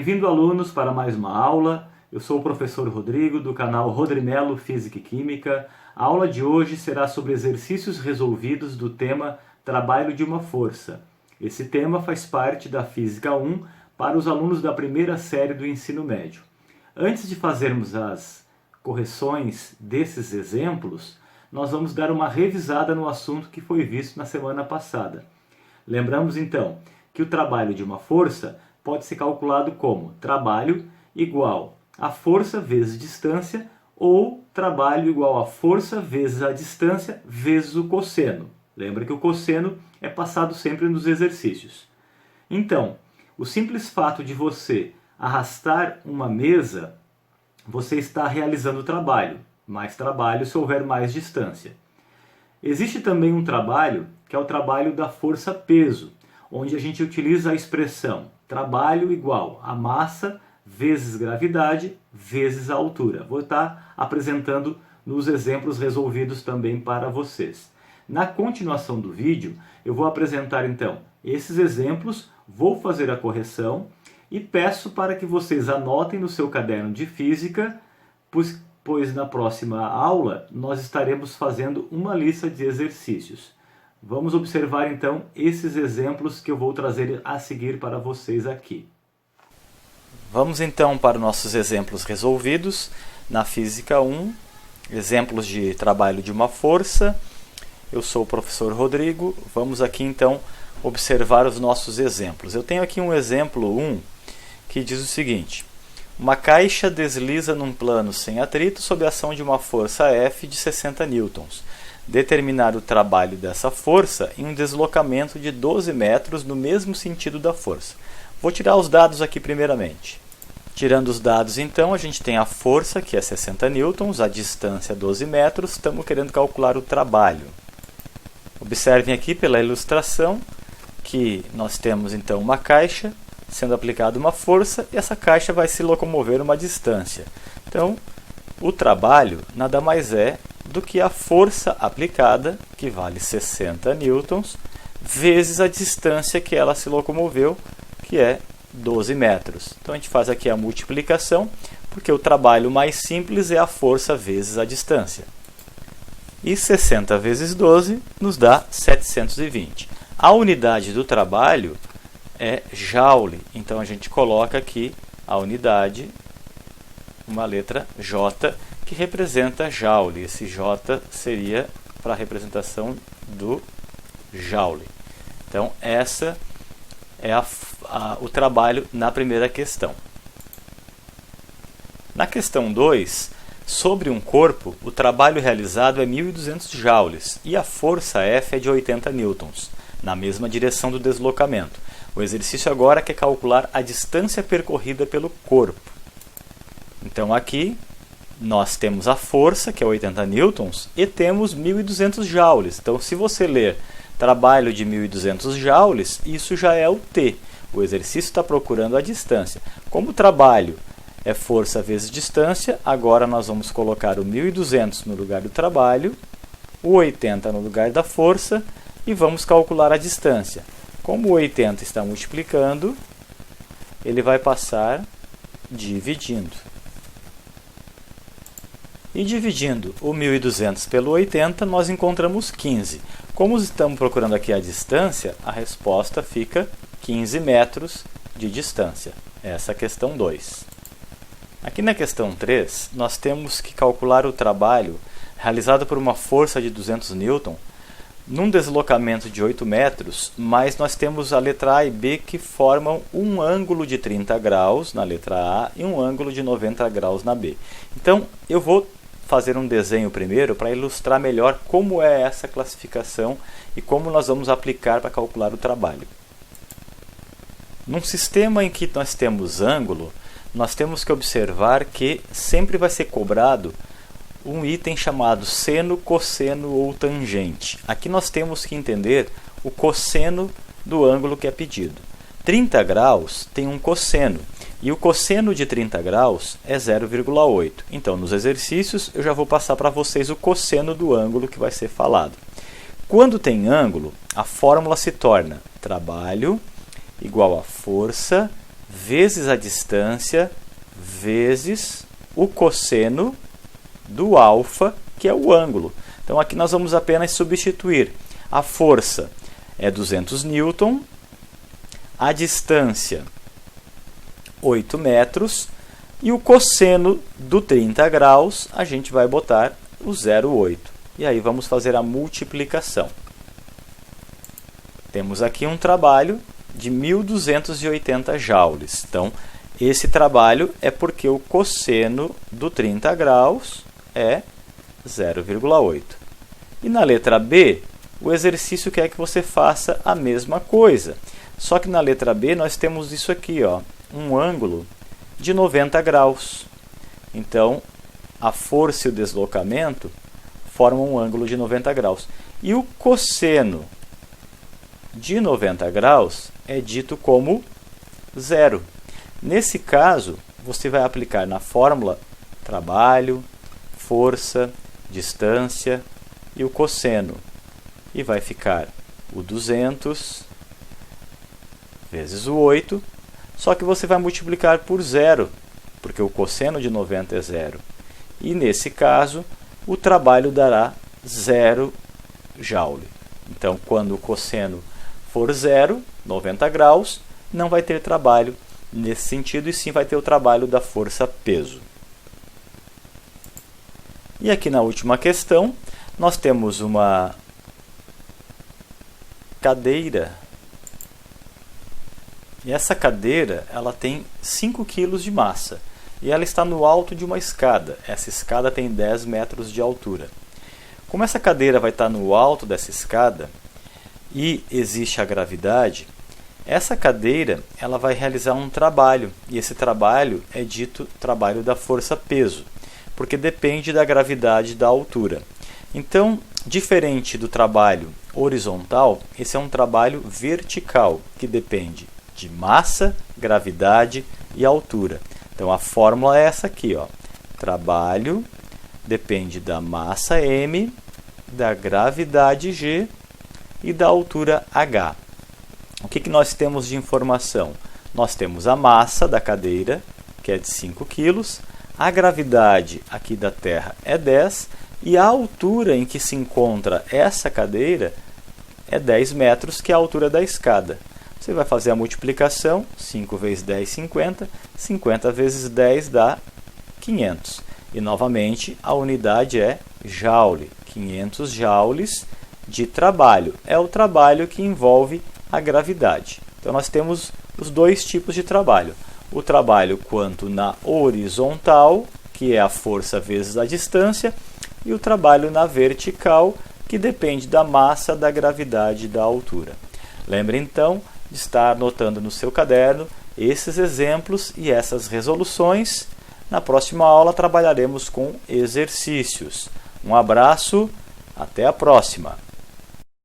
Bem-vindo, alunos, para mais uma aula. Eu sou o professor Rodrigo, do canal Rodrimelo Física e Química. A aula de hoje será sobre exercícios resolvidos do tema Trabalho de uma Força. Esse tema faz parte da Física 1 para os alunos da primeira série do ensino médio. Antes de fazermos as correções desses exemplos, nós vamos dar uma revisada no assunto que foi visto na semana passada. Lembramos então que o trabalho de uma força pode ser calculado como trabalho igual a força vezes distância ou trabalho igual a força vezes a distância vezes o cosseno. Lembra que o cosseno é passado sempre nos exercícios. Então, o simples fato de você arrastar uma mesa, você está realizando trabalho. Mais trabalho se houver mais distância. Existe também um trabalho que é o trabalho da força-peso, onde a gente utiliza a expressão trabalho igual a massa vezes gravidade vezes a altura. Vou estar apresentando nos exemplos resolvidos também para vocês. Na continuação do vídeo, eu vou apresentar então esses exemplos, vou fazer a correção e peço para que vocês anotem no seu caderno de física, pois na próxima aula nós estaremos fazendo uma lista de exercícios. Vamos observar então esses exemplos que eu vou trazer a seguir para vocês aqui. Vamos então para os nossos exemplos resolvidos na Física 1, exemplos de trabalho de uma força. Eu sou o professor Rodrigo, vamos aqui então observar os nossos exemplos. Eu tenho aqui um exemplo 1 que diz o seguinte: uma caixa desliza num plano sem atrito sob a ação de uma força F de 60 newtons. Determinar o trabalho dessa força em um deslocamento de 12 metros no mesmo sentido da força. Vou tirar os dados aqui primeiramente. Tirando os dados, então, a gente tem a força, que é 60 newtons, a distância 12 metros, estamos querendo calcular o trabalho. Observem aqui pela ilustração que nós temos então uma caixa sendo aplicada uma força e essa caixa vai se locomover uma distância. Então, o trabalho nada mais é do que a força aplicada, que vale 60 newtons, vezes a distância que ela se locomoveu, que é 12 metros. Então a gente faz aqui a multiplicação, porque o trabalho mais simples é a força vezes a distância. E 60 vezes 12 nos dá 720. A unidade do trabalho é joule, então a gente coloca aqui a unidade, uma letra J, que representa joule. Esse J seria para a representação do joule. Então, essa é o trabalho na primeira questão. Na questão 2, sobre um corpo, o trabalho realizado é 1.200 joules e a força F é de 80 newtons, na mesma direção do deslocamento. O exercício agora quer calcular a distância percorrida pelo corpo. Então, aqui nós temos a força, que é 80 newtons, e temos 1.200 joules. Então, se você ler trabalho de 1.200 joules, isso já é o T. O exercício está procurando a distância. Como o trabalho é força vezes distância, agora nós vamos colocar o 1.200 no lugar do trabalho, o 80 no lugar da força e vamos calcular a distância. Como o 80 está multiplicando, ele vai passar dividindo. E dividindo o 1.200 pelo 80, nós encontramos 15. Como estamos procurando aqui a distância, a resposta fica 15 metros de distância. Essa é a questão 2. Aqui na questão 3, nós temos que calcular o trabalho realizado por uma força de 200 newton num deslocamento de 8 metros, mas nós temos a letra A e B que formam um ângulo de 30 graus na letra A e um ângulo de 90 graus na B. Então, eu vou fazer um desenho primeiro para ilustrar melhor como é essa classificação e como nós vamos aplicar para calcular o trabalho. Num sistema em que nós temos ângulo, nós temos que observar que sempre vai ser cobrado um item chamado seno, cosseno ou tangente. Aqui nós temos que entender o cosseno do ângulo que é pedido. 30 graus tem um cosseno. E o cosseno de 30 graus é 0,8. Então, nos exercícios, eu já vou passar para vocês o cosseno do ângulo que vai ser falado. Quando tem ângulo, a fórmula se torna trabalho igual a força vezes a distância vezes o cosseno do alfa, que é o ângulo. Então aqui nós vamos apenas substituir. A força é 200 newton, a distância 8 metros e o cosseno do 30 graus a gente vai botar o 0,8. E aí vamos fazer a multiplicação. Temos aqui um trabalho de 1.280 joules. Então, esse trabalho é porque o cosseno do 30 graus é 0,8. E na letra B, o exercício quer que você faça a mesma coisa. Só que na letra B nós temos isso aqui, ó, um ângulo de 90 graus. Então, a força e o deslocamento formam um ângulo de 90 graus. E o cosseno de 90 graus é dito como zero. Nesse caso, você vai aplicar na fórmula trabalho, força, distância e o cosseno. E vai ficar o 200 vezes o 8, só que você vai multiplicar por zero, porque o cosseno de 90 é zero. E nesse caso, o trabalho dará 0 joule. Então, quando o cosseno for zero, 90 graus, não vai ter trabalho nesse sentido, e sim vai ter o trabalho da força-peso. E aqui na última questão, nós temos uma cadeira. E essa cadeira ela tem 5 kg de massa. E ela está no alto de uma escada. Essa escada tem 10 metros de altura. Como essa cadeira vai estar no alto dessa escada e existe a gravidade, essa cadeira ela vai realizar um trabalho. E esse trabalho é dito trabalho da força-peso, porque depende da gravidade da altura. Então, diferente do trabalho horizontal, esse é um trabalho vertical, que depende de massa, gravidade e altura. Então, a fórmula é essa aqui, ó. Trabalho depende da massa m, da gravidade g e da altura h. O que nós temos de informação? Nós temos a massa da cadeira, que é de 5 kg, a gravidade aqui da Terra é 10 e a altura em que se encontra essa cadeira é 10 metros, que é a altura da escada. Você vai fazer a multiplicação, 5 vezes 10, 50. 50 vezes 10 dá 500. E, novamente, a unidade é joule. 500 joules de trabalho. É o trabalho que envolve a gravidade. Então, nós temos os dois tipos de trabalho. O trabalho quanto na horizontal, que é a força vezes a distância, e o trabalho na vertical, que depende da massa, da gravidade e da altura. Lembre, então, de estar anotando no seu caderno esses exemplos e essas resoluções. Na próxima aula trabalharemos com exercícios. Um abraço, até a próxima!